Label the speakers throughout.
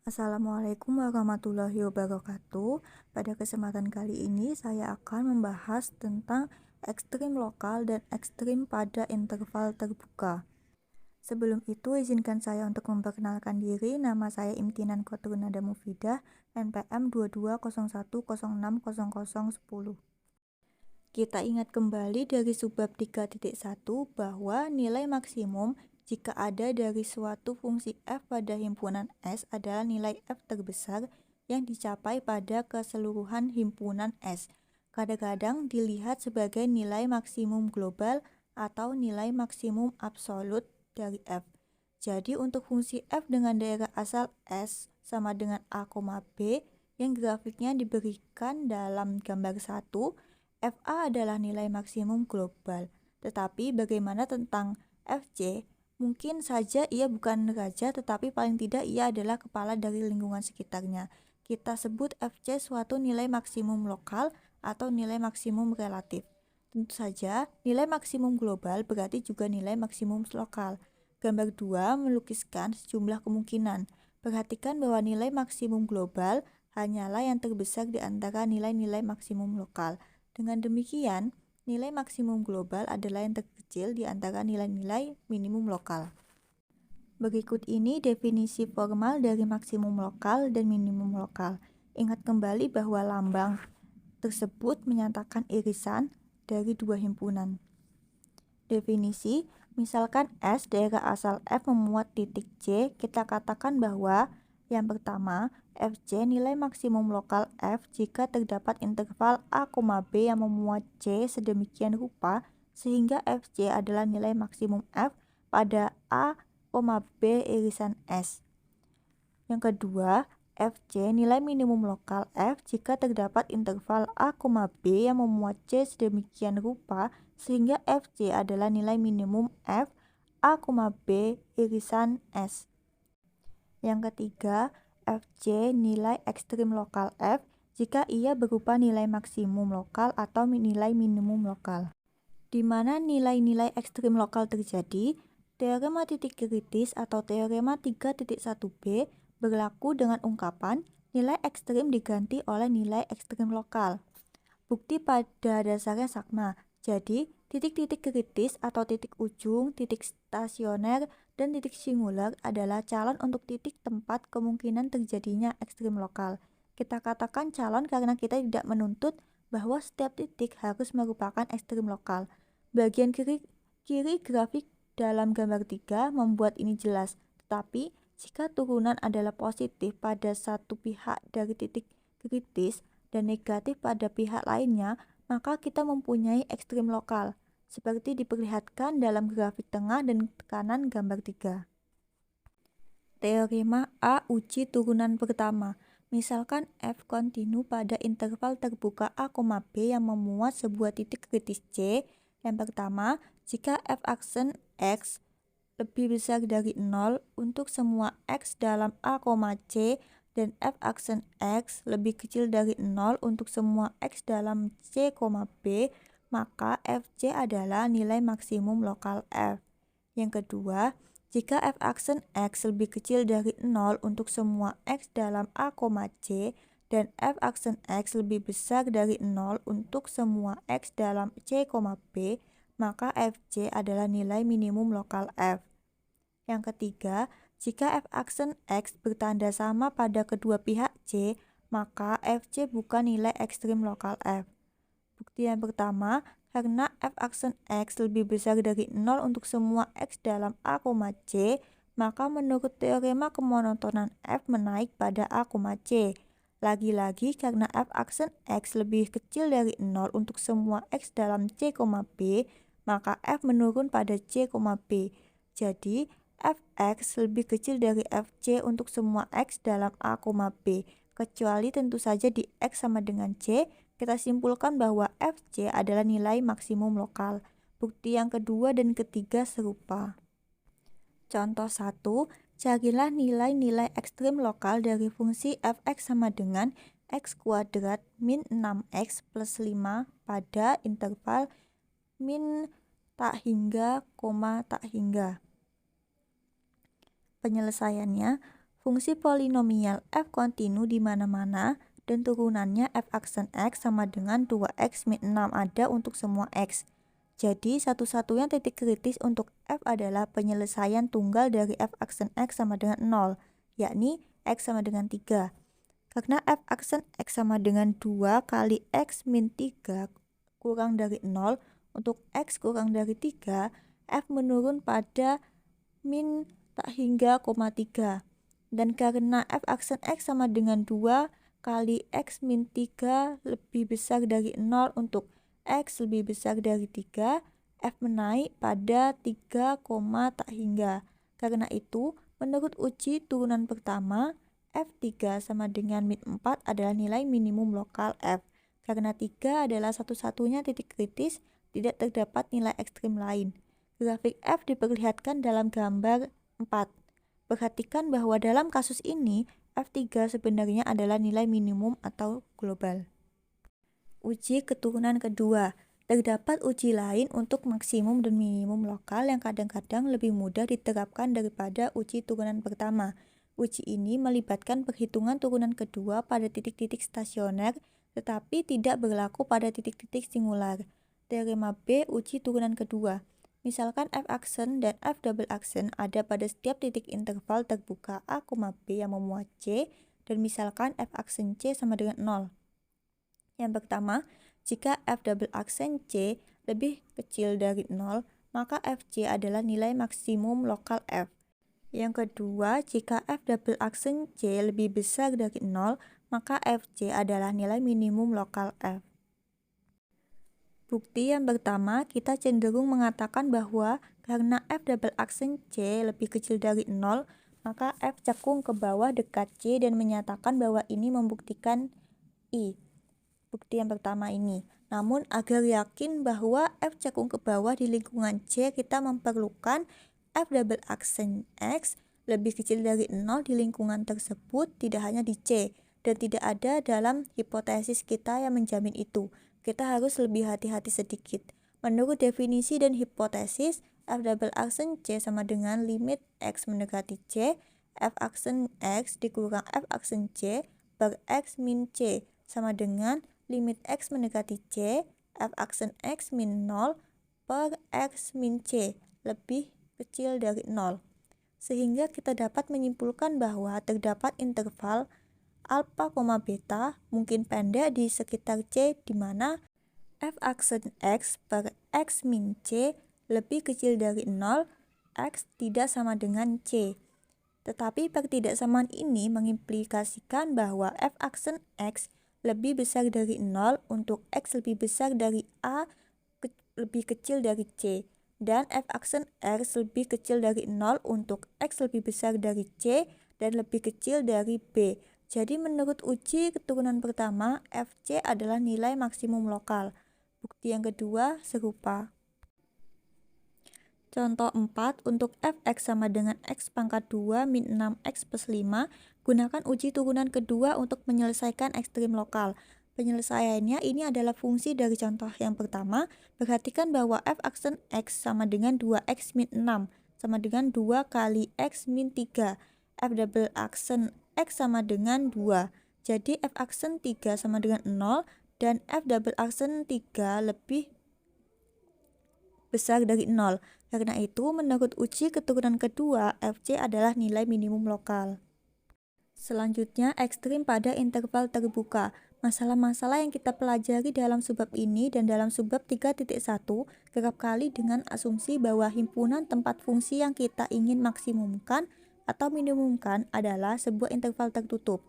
Speaker 1: Assalamualaikum warahmatullahi wabarakatuh. Pada kesempatan kali ini saya akan membahas tentang ekstrim lokal dan ekstrim pada interval terbuka. Sebelum itu, izinkan saya untuk memperkenalkan diri. Nama saya Imtinan Kotrunada Mufidah, NPM 2201060010. Kita ingat kembali dari subbab 3.1 bahwa nilai maksimum jika ada dari suatu fungsi f pada himpunan S adalah nilai f terbesar yang dicapai pada keseluruhan himpunan S. Kadang-kadang dilihat sebagai nilai maksimum global atau nilai maksimum absolut dari f. Jadi untuk fungsi f dengan daerah asal S sama dengan A, B yang grafiknya diberikan dalam gambar 1, FA adalah nilai maksimum global, tetapi bagaimana tentang FC? Mungkin saja ia bukan raja, tetapi paling tidak ia adalah kepala dari lingkungan sekitarnya. Kita sebut FC suatu nilai maksimum lokal atau nilai maksimum relatif. Tentu saja, nilai maksimum global berarti juga nilai maksimum lokal. Gambar 2 melukiskan sejumlah kemungkinan. Perhatikan bahwa nilai maksimum global hanyalah yang terbesar di antara nilai-nilai maksimum lokal. Dengan demikian, nilai maksimum global adalah yang terkecil di antara nilai-nilai minimum lokal. Berikut ini definisi formal dari maksimum lokal dan minimum lokal. Ingat kembali bahwa lambang tersebut menyatakan irisan dari dua himpunan. Definisi, misalkan S daerah asal F memuat titik C, kita katakan bahwa yang pertama, FC nilai maksimum lokal F jika terdapat interval A, B yang memuat C sedemikian rupa sehingga FC adalah nilai maksimum F pada A, B irisan S. Yang kedua, FC nilai minimum lokal F jika terdapat interval A, B yang memuat C sedemikian rupa sehingga FC adalah nilai minimum F A, B irisan S. Yang ketiga, FC nilai ekstrim lokal F jika ia berupa nilai maksimum lokal atau nilai minimum lokal. Di mana nilai-nilai ekstrim lokal terjadi, teorema titik kritis atau teorema 3.1b berlaku dengan ungkapan nilai ekstrim diganti oleh nilai ekstrim lokal. Bukti pada dasarnya sama, jadi titik-titik kritis atau titik ujung, titik stasioner, dan titik singular adalah calon untuk titik tempat kemungkinan terjadinya ekstrim lokal. Kita katakan calon karena kita tidak menuntut bahwa setiap titik harus merupakan ekstrim lokal. Bagian kiri grafik dalam gambar 3 membuat ini jelas, tetapi jika turunan adalah positif pada satu pihak dari titik kritis dan negatif pada pihak lainnya, maka kita mempunyai ekstrim lokal, seperti diperlihatkan dalam grafik tengah dan kanan gambar 3. Teorema A uji turunan pertama. Misalkan F kontinu pada interval terbuka A, B yang memuat sebuah titik kritis C. Yang pertama, jika F aksen X lebih besar dari 0 untuk semua X dalam A, C dan F aksen X lebih kecil dari 0 untuk semua X dalam C, B, maka FC adalah nilai maksimum lokal F. Yang kedua, jika F aksen X lebih kecil dari 0 untuk semua X dalam A, C dan F aksen X lebih besar dari 0 untuk semua X dalam C, B, maka FC adalah nilai minimum lokal F. Yang ketiga, jika F aksen X bertanda sama pada kedua pihak C, maka FC bukan nilai ekstrim lokal F. Bukti yang pertama, karena F aksen X lebih besar dari 0 untuk semua X dalam A, C, maka menurut teorema kemonotonan F menaik pada A, C. Lagi-lagi karena F aksen X lebih kecil dari 0 untuk semua X dalam C, B, maka F menurun pada C, B. Jadi, Fx lebih kecil dari Fc untuk semua X dalam A, B. Kecuali tentu saja di X sama dengan C, kita simpulkan bahwa Fc adalah nilai maksimum lokal. Bukti yang kedua dan ketiga serupa. Contoh 1, carilah nilai-nilai ekstrim lokal dari fungsi Fx sama dengan X kuadrat min 6X plus 5 pada interval min tak hingga, tak hingga. Penyelesaiannya, Fungsi polinomial f kontinu di mana-mana dan turunannya f aksen x sama dengan 2x min 6 ada untuk semua x. Jadi satu-satunya titik kritis untuk f adalah penyelesaian tunggal dari f aksen x sama dengan 0, yakni x sama dengan 3. Karena f aksen x sama dengan 2 kali x min 3 kurang dari 0, untuk x kurang dari 3, f menurun pada min tak hingga, 3. Dan karena f aksen x sama dengan 2 kali x min 3 lebih besar dari 0 untuk x lebih besar dari 3, f menaik pada 3, tak hingga. Karena itu, menurut uji turunan pertama, f3 sama dengan min 4 adalah nilai minimum lokal f. Karena 3 adalah satu-satunya titik kritis, tidak terdapat nilai ekstrim lain. Grafik f diperlihatkan dalam gambar 4. Perhatikan bahwa dalam kasus ini, f3 sebenarnya adalah nilai minimum atau global. Uji keturunan kedua. Terdapat uji lain untuk maksimum dan minimum lokal yang kadang-kadang lebih mudah diterapkan daripada uji turunan pertama. Uji ini melibatkan perhitungan turunan kedua pada titik-titik stasioner, tetapi tidak berlaku pada titik-titik singular. Teorema B uji turunan kedua. Misalkan f aksen dan f double aksen ada pada setiap titik interval terbuka A, B yang memuat C, dan misalkan f aksen C sama dengan 0. Yang pertama, jika f double aksen C lebih kecil dari 0, maka fc adalah nilai maksimum lokal f. Yang kedua, jika f double aksen C lebih besar dari 0, maka fc adalah nilai minimum lokal f. Bukti yang pertama, kita cenderung mengatakan bahwa karena f double aksen C lebih kecil dari 0, maka f cekung ke bawah dekat C dan menyatakan bahwa ini membuktikan I. Bukti yang pertama ini. Namun agar yakin bahwa f cekung ke bawah di lingkungan C, kita memerlukan f double aksen X lebih kecil dari 0 di lingkungan tersebut, tidak hanya di C, dan tidak ada dalam hipotesis kita yang menjamin itu. Kita harus lebih hati-hati sedikit. Menurut definisi dan hipotesis, f double aksen C sama dengan limit X mendekati C, f aksen X dikurang f aksen C per X min C sama dengan limit X mendekati C, f aksen X min 0 per X min C lebih kecil dari 0. Sehingga kita dapat menyimpulkan bahwa terdapat interval alpha, beta mungkin pendek di sekitar C di mana f aksen X per X min C lebih kecil dari 0, X tidak sama dengan C. Tetapi pertidaksamaan ini mengimplikasikan bahwa f aksen X lebih besar dari 0 untuk X lebih besar dari A lebih kecil dari C, dan f aksen X lebih kecil dari 0 untuk X lebih besar dari C dan lebih kecil dari B. Jadi menurut uji keturunan pertama, fc adalah nilai maksimum lokal. Bukti yang kedua serupa. Contoh 4, untuk fx sama dengan x pangkat 2 min 6x plus 5, gunakan uji turunan kedua untuk menyelesaikan ekstrim lokal. Penyelesaiannya ini adalah fungsi dari contoh yang pertama. Perhatikan bahwa f aksen x sama dengan 2x min 6, sama dengan 2 kali x min 3. F double aksen x sama dengan 2. Jadi f aksen 3 sama dengan 0 dan f double aksen 3 lebih besar dari 0. Karena itu, menurut uji keturunan kedua, fc adalah nilai minimum lokal. Selanjutnya, ekstrim pada interval terbuka. Masalah-masalah yang kita pelajari dalam subbab ini dan dalam subbab 3.1 kerap kali dengan asumsi bahwa himpunan tempat fungsi yang kita ingin maksimumkan atau minimumkan adalah sebuah interval tertutup.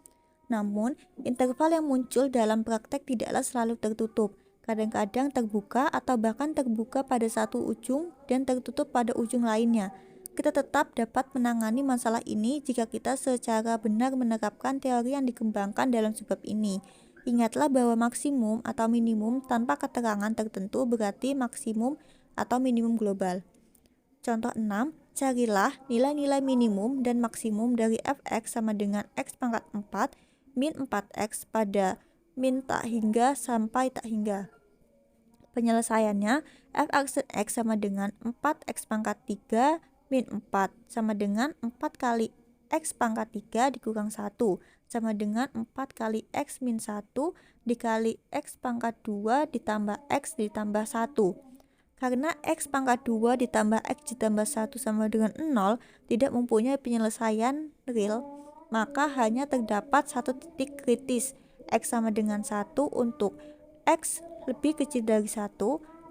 Speaker 1: Namun, interval yang muncul dalam praktek tidaklah selalu tertutup. Kadang-kadang terbuka atau bahkan terbuka pada satu ujung dan tertutup pada ujung lainnya. Kita tetap dapat menangani masalah ini jika kita secara benar menerapkan teori yang dikembangkan dalam subbab ini. Ingatlah bahwa maksimum atau minimum tanpa keterangan tertentu berarti maksimum atau minimum global. Contoh 6, carilah nilai-nilai minimum dan maksimum dari fx sama dengan x pangkat 4 min 4x pada min tak hingga sampai tak hingga. Penyelesaiannya, f aksen x sama dengan 4x pangkat 3 min 4 sama dengan 4 kali X pangkat 3 dikurang 1 sama dengan 4 kali X min 1 dikali X pangkat 2 ditambah X ditambah 1. Karena X pangkat 2 ditambah X ditambah 1 sama dengan 0 tidak mempunyai penyelesaian real, maka hanya terdapat satu titik kritis X sama dengan 1 untuk X lebih kecil dari 1,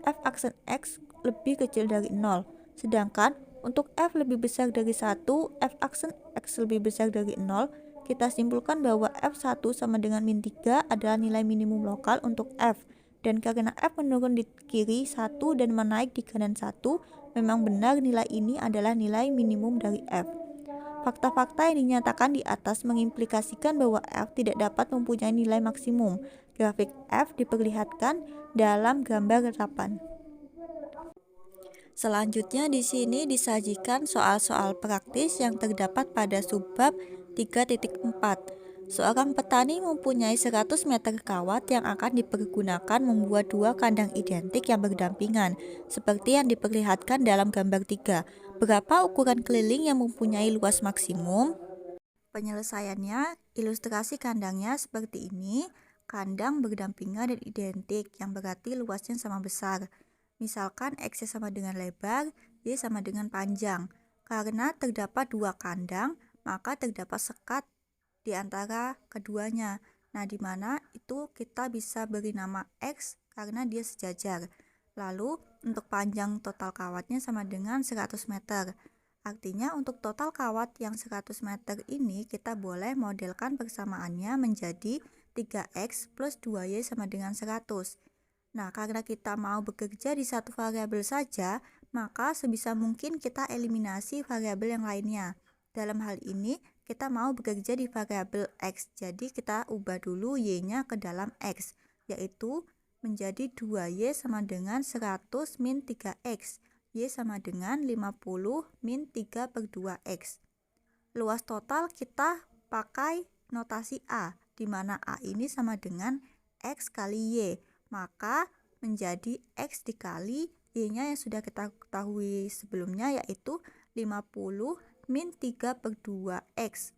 Speaker 1: F aksen X lebih kecil dari 0. Sedangkan untuk F lebih besar dari 1, F aksen X lebih besar dari 0, kita simpulkan bahwa F1 sama dengan min 3 adalah nilai minimum lokal untuk F. Dan karena F menurun di kiri 1 dan menaik di kanan 1, memang benar nilai ini adalah nilai minimum dari F. Fakta-fakta yang dinyatakan di atas mengimplikasikan bahwa F tidak dapat mempunyai nilai maksimum. Grafik F diperlihatkan dalam gambar 8. Selanjutnya di sini disajikan soal-soal praktis yang terdapat pada subbab 3.4. Seorang petani mempunyai 100 meter kawat yang akan dipergunakan membuat dua kandang identik yang berdampingan, seperti yang diperlihatkan dalam gambar 3. Berapa ukuran keliling yang mempunyai luas maksimum? Penyelesaiannya, ilustrasi kandangnya seperti ini. Kandang berdampingan dan identik, yang berarti luasnya sama besar. Misalkan X sama dengan lebar, Y sama dengan panjang. Karena terdapat dua kandang, maka terdapat sekat di antara keduanya. Nah, di mana itu kita bisa beri nama X karena dia sejajar. Lalu, untuk panjang total kawatnya sama dengan 100 meter. Artinya untuk total kawat yang 100 meter ini kita boleh modelkan persamaannya menjadi 3X plus 2Y sama dengan 100. Nah, karena kita mau bekerja di satu variabel saja, maka sebisa mungkin kita eliminasi variabel yang lainnya. Dalam hal ini, kita mau bekerja di variabel X, jadi kita ubah dulu Y-nya ke dalam X, yaitu menjadi 2Y sama dengan 100 min 3X. Y sama dengan 50 min 3 per 2X. Luas total kita pakai notasi A, di mana A ini sama dengan X kali Y. Maka menjadi X dikali Y-nya yang sudah kita ketahui sebelumnya, yaitu 50 min 3 per 2X.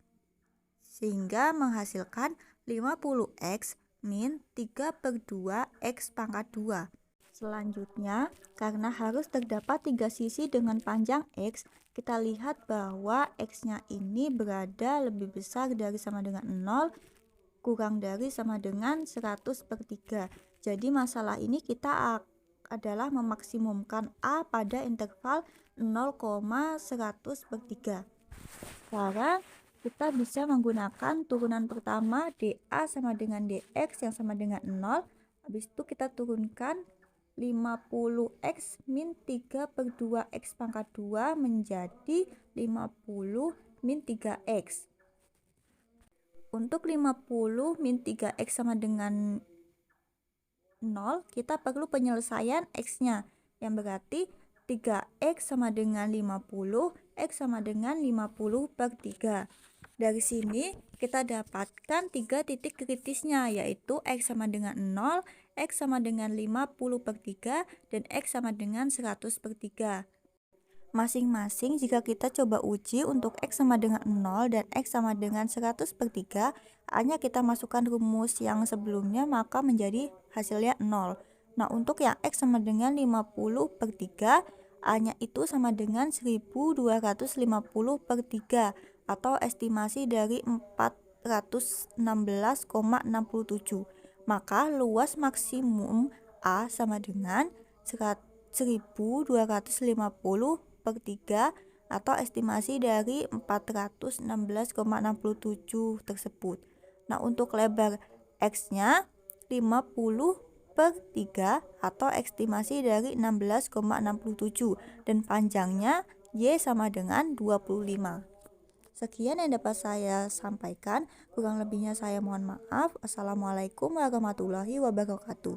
Speaker 1: Sehingga menghasilkan 50X min 3 per 2X pangkat 2. Selanjutnya, karena harus terdapat 3 sisi dengan panjang X, kita lihat bahwa X-nya ini berada lebih besar dari sama dengan 0, kurang dari sama dengan 100 per 3. Jadi masalah ini kita adalah memaksimumkan A pada interval 0,100 per 3. Sekarang kita bisa menggunakan turunan pertama dA sama dengan dx yang sama dengan 0. Habis itu kita turunkan 50x min 3 per 2x pangkat 2 menjadi 50 min 3x. Untuk 50 min 3x sama dengan 0, kita perlu penyelesaian x-nya, yang berarti 3x sama dengan 50, x sama dengan 50 per 3. Dari sini kita dapatkan 3 titik kritisnya, yaitu x sama dengan 0, x sama dengan 50 per 3, dan x sama dengan 100 per 3. Masing-masing jika kita coba uji untuk X sama dengan 0 dan X sama dengan 100 per 3, hanya kita masukkan rumus yang sebelumnya maka menjadi hasilnya 0. Nah, untuk yang X sama dengan 50 per 3, A-nya itu sama dengan 1250 per 3 atau estimasi dari 416,67. Maka luas maksimum A sama dengan 1250 per 3 atau estimasi dari 416,67 tersebut. Nah, untuk lebar X-nya 50 per 3 atau estimasi dari 16,67 dan panjangnya Y sama dengan 25. Sekian yang dapat saya sampaikan, kurang lebihnya saya mohon maaf. Assalamualaikum warahmatullahi wabarakatuh.